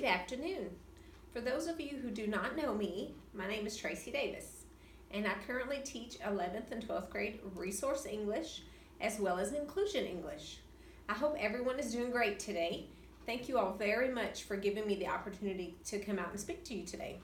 Good afternoon. For those of you who do not know me, my name is Tracy Davis, and I currently teach 11th and 12th grade Resource English as well as Inclusion English. I hope everyone is doing great today. Thank you all very much for giving me the opportunity to come out and speak to you today.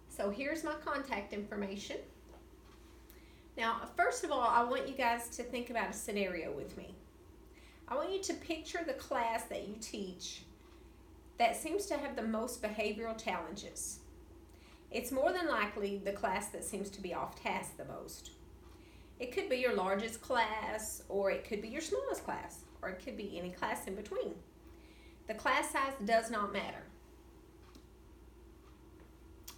So here's my contact information. Now, first of all, I want you guys to think about a scenario with me. I want you to picture the class that you teach that seems to have the most behavioral challenges. It's more than likely the class that seems to be off task the most. It could be your largest class, or it could be your smallest class, or it could be any class in between. The class size does not matter.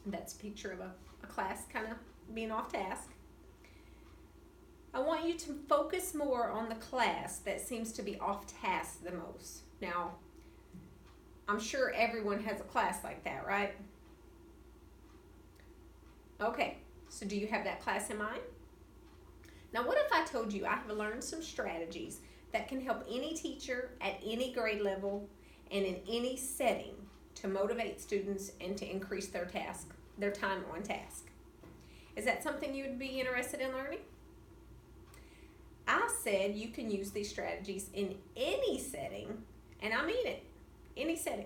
That's a picture of a class kind of being off task. I want you to focus more on the class that seems to be off task the most. Now, I'm sure everyone has a class like that, right? Okay, so do you have that class in mind? Now, what if I told you I have learned some strategies that can help any teacher at any grade level and in any setting to motivate students and to increase their time on task? Is that something you would be interested in learning? I said you can use these strategies in any setting, and I mean it, any setting.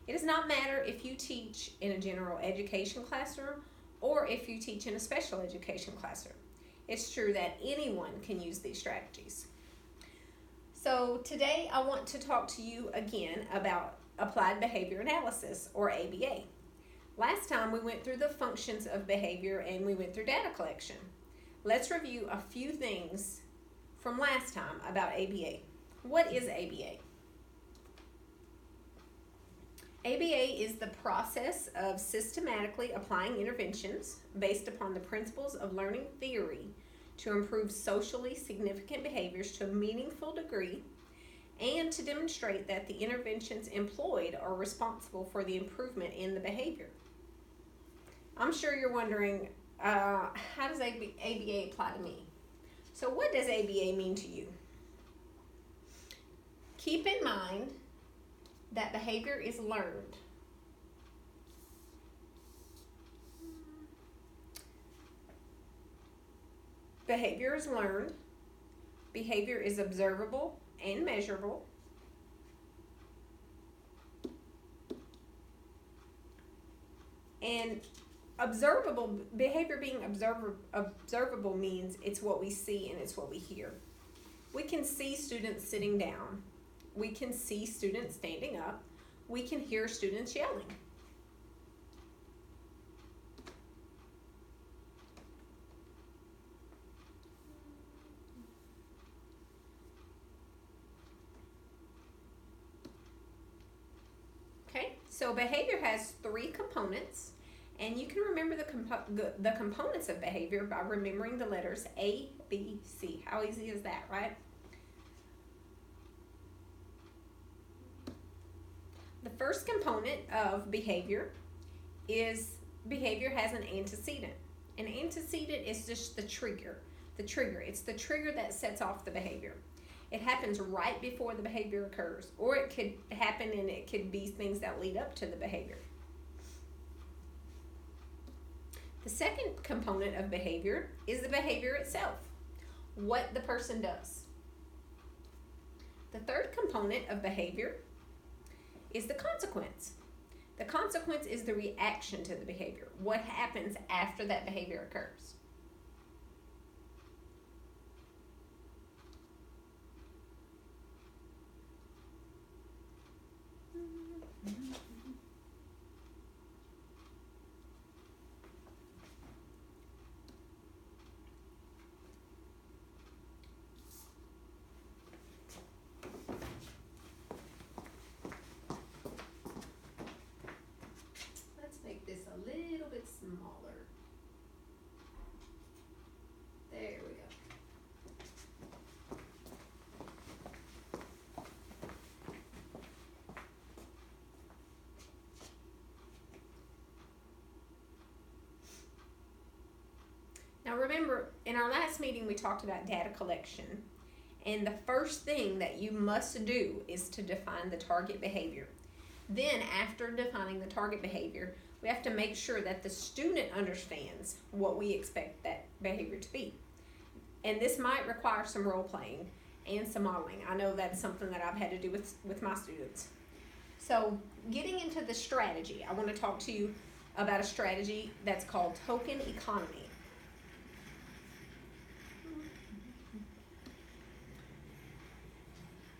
It does not matter if you teach in a general education classroom or if you teach in a special education classroom. It's true that anyone can use these strategies. So today I want to talk to you again about applied behavior analysis, or ABA. Last time we went through the functions of behavior and we went through data collection. Let's review a few things from last time about ABA. What is ABA? ABA is the process of systematically applying interventions based upon the principles of learning theory to improve socially significant behaviors to a meaningful degree and to demonstrate that the interventions employed are responsible for the improvement in the behavior. I'm sure you're wondering, how does ABA apply to me? So what does ABA mean to you? Keep in mind that behavior is learned. Behavior is learned. Behavior is observable and measurable. And behavior being observable means it's what we see and it's what we hear. We can see students sitting down. We can see students standing up. We can hear students yelling. Okay, so behavior has three components. And you can remember the components of behavior by remembering the letters A, B, C. How easy is that, right? The first component of behavior is behavior has an antecedent. An antecedent is just the trigger. It's the trigger that sets off the behavior. It happens right before the behavior occurs, or it could happen and it could be things that lead up to the behavior. The second component of behavior is the behavior itself, what the person does. The third component of behavior is the consequence. The consequence is the reaction to the behavior, what happens after that behavior occurs. This a little bit smaller. There we go. Now remember, in our last meeting we talked about data collection, and the first thing that you must do is to define the target behavior. Then, after defining the target behavior, we have to make sure that the student understands what we expect that behavior to be. And this might require some role playing and some modeling. I know that's something that I've had to do with my students. So, getting into the strategy, I want to talk to you about a strategy that's called token economy.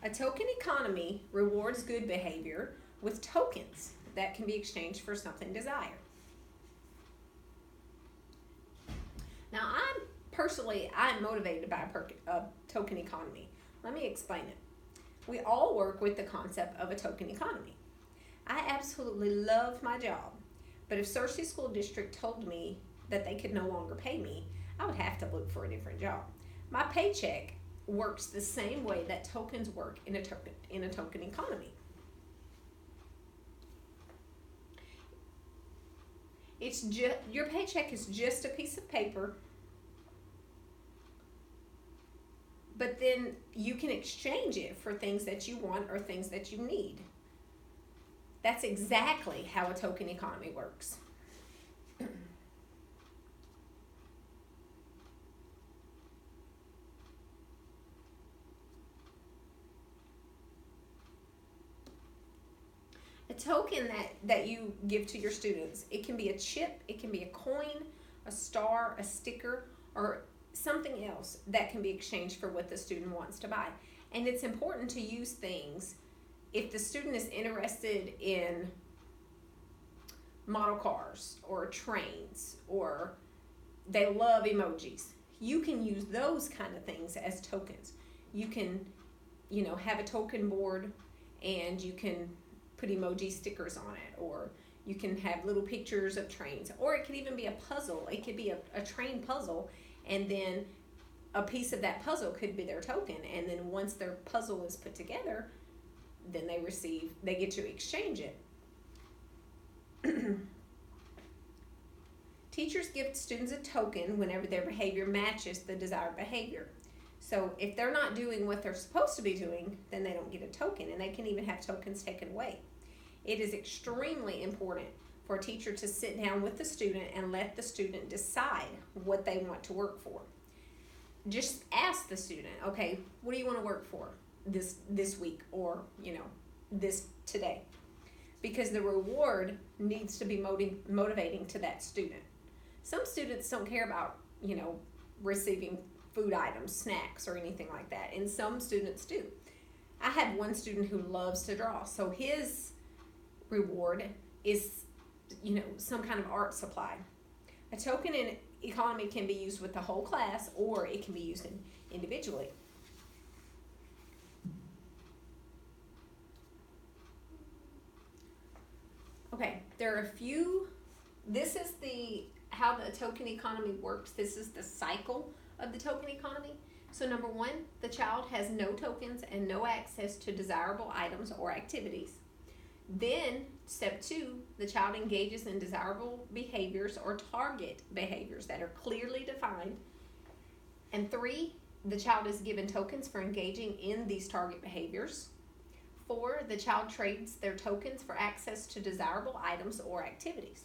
A token economy rewards good behavior with tokens that can be exchanged for something desired. Now, I'm motivated by a token economy. Let me explain it. We all work with the concept of a token economy. I absolutely love my job, but if Cersei School District told me that they could no longer pay me, I would have to look for a different job. My paycheck works the same way that tokens work in a token economy. It's just your paycheck is just a piece of paper, but then you can exchange it for things that you want or things that you need. That's exactly how a token economy works. A token that you give to your students, it can be a chip, it can be a coin, a star, a sticker, or something else that can be exchanged for what the student wants to buy. And it's important to use things if the student is interested in model cars or trains, or they love emojis. You can use those kind of things as tokens. You can, have a token board and you can put emoji stickers on it, or you can have little pictures of trains, or it could even be a puzzle. It could be a train puzzle, and then a piece of that puzzle could be their token, and then once their puzzle is put together, then they get to exchange it. Teachers give students a token whenever their behavior matches the desired behavior. So if they're not doing what they're supposed to be doing, then they don't get a token, and they can even have tokens taken away. It is extremely important for a teacher to sit down with the student and let the student decide what they want to work for. Just ask the student, okay, what do you want to work for this week, or this today? Because the reward needs to be motivating to that student. Some students don't care about receiving food items, snacks, or anything like that, and some students do. I had one student who loves to draw, so his reward is some kind of art supply. A token in economy can be used with the whole class, or it can be used individually. Okay, there are a few. This is how the token economy works. This is the cycle of the token economy. So number one, the child has no tokens and no access to desirable items or activities. Then step two, the child engages in desirable behaviors or target behaviors that are clearly defined. And three, the child is given tokens for engaging in these target behaviors. 4, the child trades their tokens for access to desirable items or activities.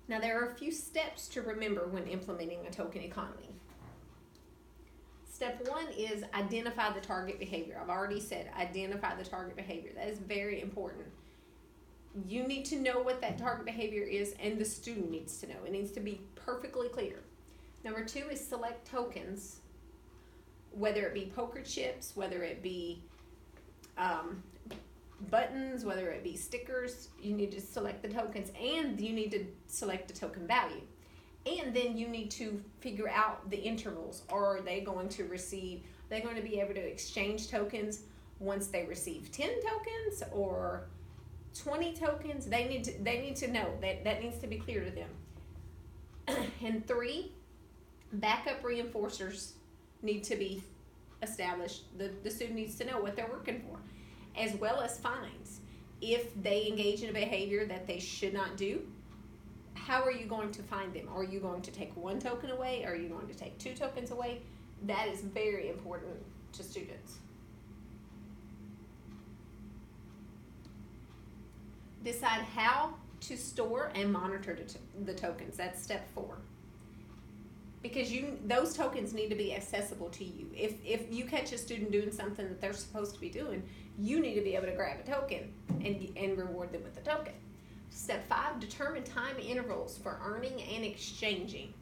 Now, there are a few steps to remember when implementing a token economy. Step 1 is identify the target behavior. I've already said identify the target behavior. That is very important. You need to know what that target behavior is, and the student needs to know. It needs to be perfectly clear. Number 2 is select tokens, whether it be poker chips, whether it be buttons, whether it be stickers. You need to select the tokens, and you need to select the token value. And then you need to figure out the intervals. Are they going to be able to exchange tokens once they receive 10 tokens or 20 tokens? They need to know that needs to be clear to them. And 3, backup reinforcers need to be established. The student needs to know what they're working for, as well as fines. If they engage in a behavior that they should not do, how are you going to find them? Are you going to take one token away? Are you going to take 2 tokens away? That is very important to students. Decide how to store and monitor the tokens. That's step 4. Because those tokens need to be accessible to you. If you catch a student doing something that they're supposed to be doing, you need to be able to grab a token and reward them with the token. Step 5, determine time intervals for earning and exchanging.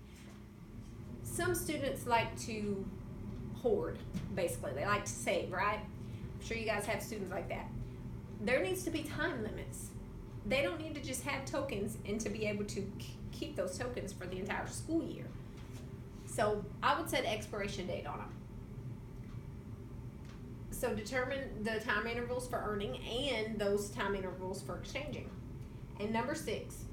Some students like to hoard, basically. They like to save, right? I'm sure you guys have students like that. There needs to be time limits. They don't need to just have tokens and to be able to keep those tokens for the entire school year. So I would set expiration date on them. So determine the time intervals for earning and those time intervals for exchanging. And number 6,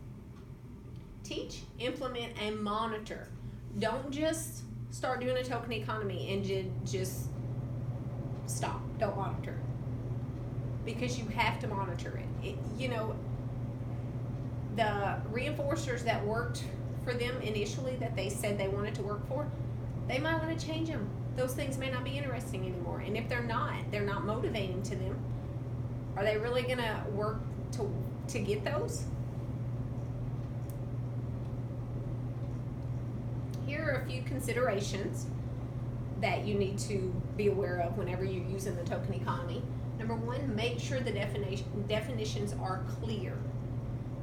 teach, implement, and monitor. Don't just start doing a token economy and just stop. Don't monitor it. Because you have to monitor it. The reinforcers that worked for them initially that they said they wanted to work for, they might want to change them. Those things may not be interesting anymore. And if they're not motivating to them, are they really going to work to get those? Here are a few considerations that you need to be aware of whenever you're using the token economy. Number 1, make sure the definitions are clear.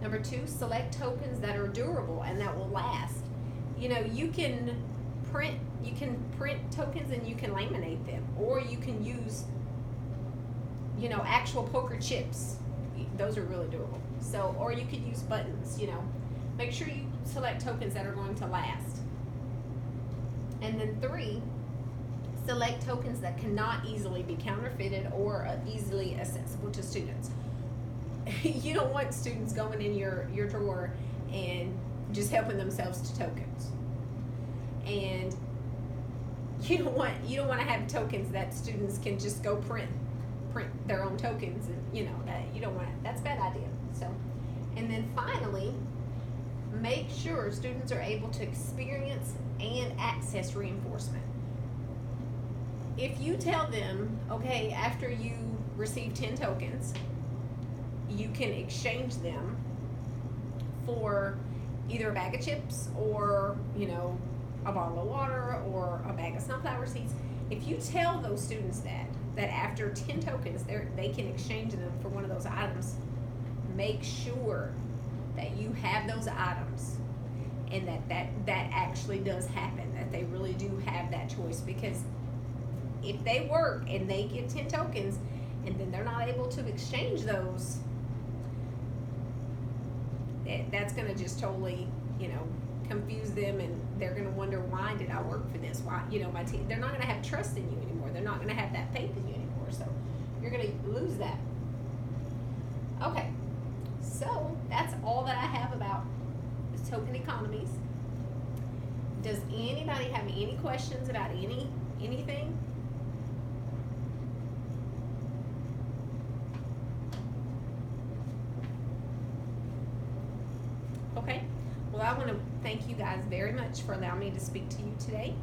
Number 2, select tokens that are durable and that will last. You can print tokens and you can laminate them, or you can use actual poker chips. Those are really durable. So, or you could use buttons. Make sure you select tokens that are going to last. And then 3, select tokens that cannot easily be counterfeited or easily accessible to students. You don't want students going in your drawer and just helping themselves to tokens. And you don't want to have tokens that students can just go print their own tokens, and that you don't want to, that's a bad idea. So, and then finally, make sure students are able to experience and access reinforcement. If you tell them, okay, after you receive 10 tokens, you can exchange them for either a bag of chips or, a bottle of water or a bag of sunflower seeds. If you tell those students that after 10 tokens they can exchange them for one of those items, make sure that you have those items and that actually does happen, that they really do have that choice. Because if they work and they get 10 tokens and then they're not able to exchange those, that's going to just totally, confuse them, and they're going to wonder, why did I work for this? Why, my team, they're not going to have trust in you anymore. They're not going to have that faith in you anymore. So you're going to lose that. Okay, so that's all that I have about the token economies. Does anybody have any questions about anything? Okay, well, I want to thank you guys very much for allowing me to speak to you today.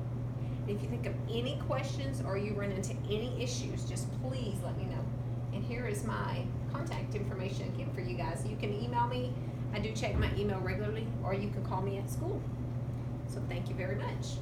And if you think of any questions or you run into any issues, just please let me know. And here is my contact information again for you guys. You can email me. I do check my email regularly, or you can call me at school. So thank you very much.